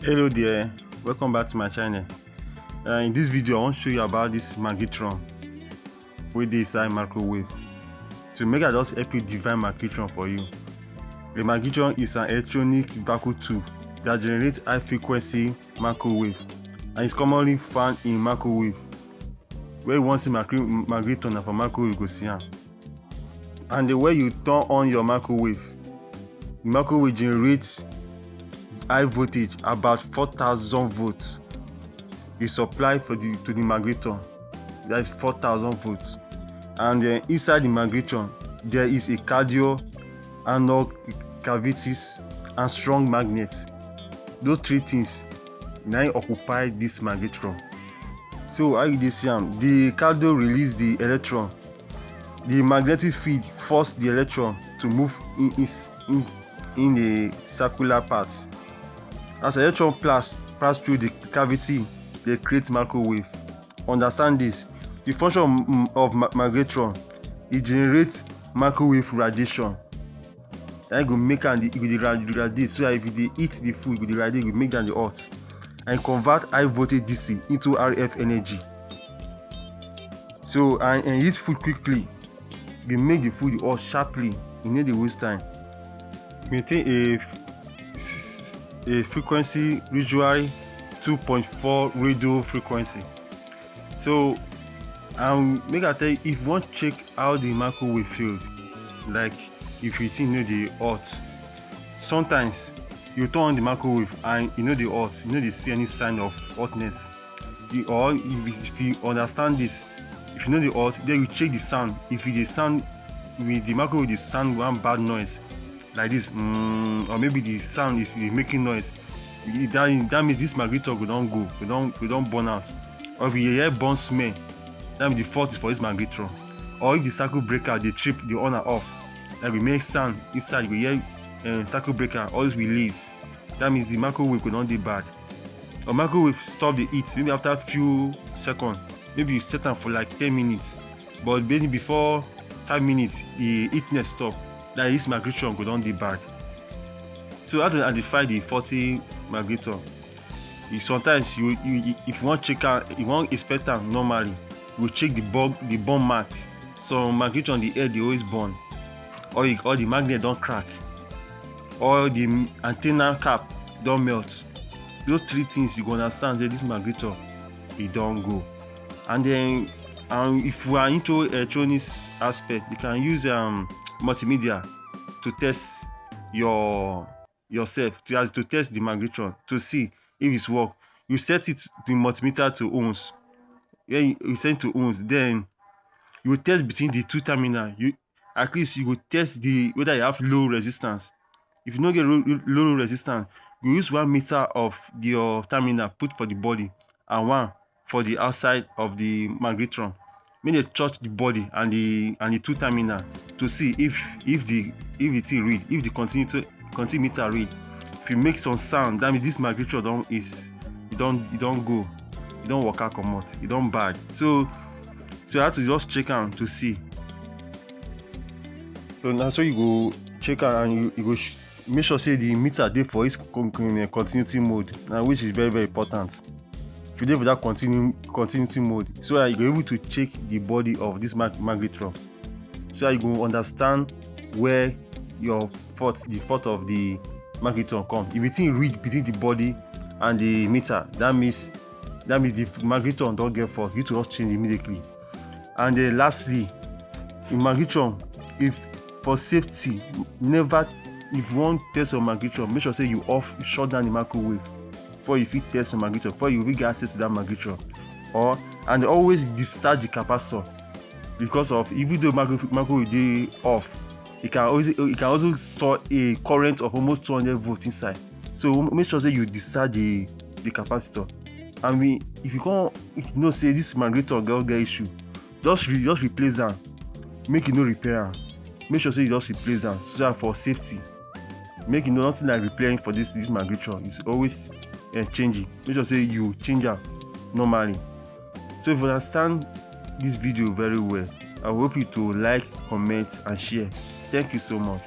Hello there, welcome back to my channel. In this video I want to show you about this Magnetron wey dey inside microwave. To make I just help you define Magnetron for you. A Magnetron is an electronic vacuum tube that generates high frequency microwave and is commonly found in microwave. Where you want to see Magnetron na for microwave you go see am. And the way you turn on your microwave, the microwave generates high voltage, about 4,000 volts. You supply to the Magnetron, that is 4,000 volts. And then inside the Magnetron, there is a cardio, anode cavities, and strong magnet. Those three things now occupy this Magnetron. So how you dey see am? The cardio release the electron. The magnetic field force the electron to move in a circular path. As electron pass through the cavity, they create microwave. Understand this. The function of Magnetron, it generates microwave radiation. And it go make am radiate. So that if you eat the food, it go radiate, it go make them hot. And convert high voltage DC into RF energy. So and eat food quickly. They make the food hot sharply. You need to waste time. Maintain a frequency usually 2.4 radio frequency. So make I tell you, if you want to check how the microwave feels, like if you think the hot, sometimes you turn on the microwave and the hot, they see any sign of hotness. Or if you understand this, if you the hot, then you check the sound. If the sound with the microwave, the sound one bad noise like this, or maybe the sound is making noise, that means this Magnetron we don't burn out. Or if you hear burn smell, that means the fault is for this Magnetron. Or if the circuit breaker they trip the on and off, that will make sound inside, you hear circuit breaker always release, that means the microwave will not be bad. Or microwave stop the heat maybe after a few seconds, maybe you set them for like 10 minutes, but maybe before 5 minutes the heatness stop, that this Magnetron go don dey bad. So how to identify the faulty Magnetron? Sometimes you if you want check am, you want inspect am normally, you check the burn mark. Some Magnetron the air dey always burn, or the magnet don crack, or the antenna cap don melt. Those three things you go understand say this Magnetron e don go. And then if you are into electronics aspect, you can use multimedia to test yourself, to test the Magnetron to see if it's work. You set it the multimeter to ohms. When you set it to ohms, then you test between the two terminals. At least you will test whether you have low resistance. If you don't get low resistance, you use 1 meter of your terminal put for the body and 1 for the outside of the Magnetron. When they touch the body and the two terminal to see if the thing read, if the continumeter read. If you make some sound, that means this Magnetron don't go, it don't work out comot, it don't bad. So you have to just check am to see. So now so you go check am and you go make sure say the meter dey for its continuity mode, now which is very very important. If you dey for that continuity mode, so that you go able to check the body of this Magnetron, so that you go understand where the fault of the Magnetron come. If you think read between the body and the meter, that means the Magnetron don't get fault. You need to just change immediately. And then lastly, in Magnetron, if for safety, if you want test your Magnetron, make sure say you shut down the microwave before you fit test your Magnetron, before you get access to that Magnetron. And always discharge the capacitor, because of even though microwave dey off, it can also store a current of almost 200 volts inside. So make sure say you discharge the capacitor. And if you know say this Magnetron get issue, just replace am. Make you no repair am. Make sure say you just replace them so that for safety. Make nothing like repairing for this Magnetron. It's always changing. Make sure say you change them normally. So if you understand this video very well, I hope you to like, comment and share. Thank you so much.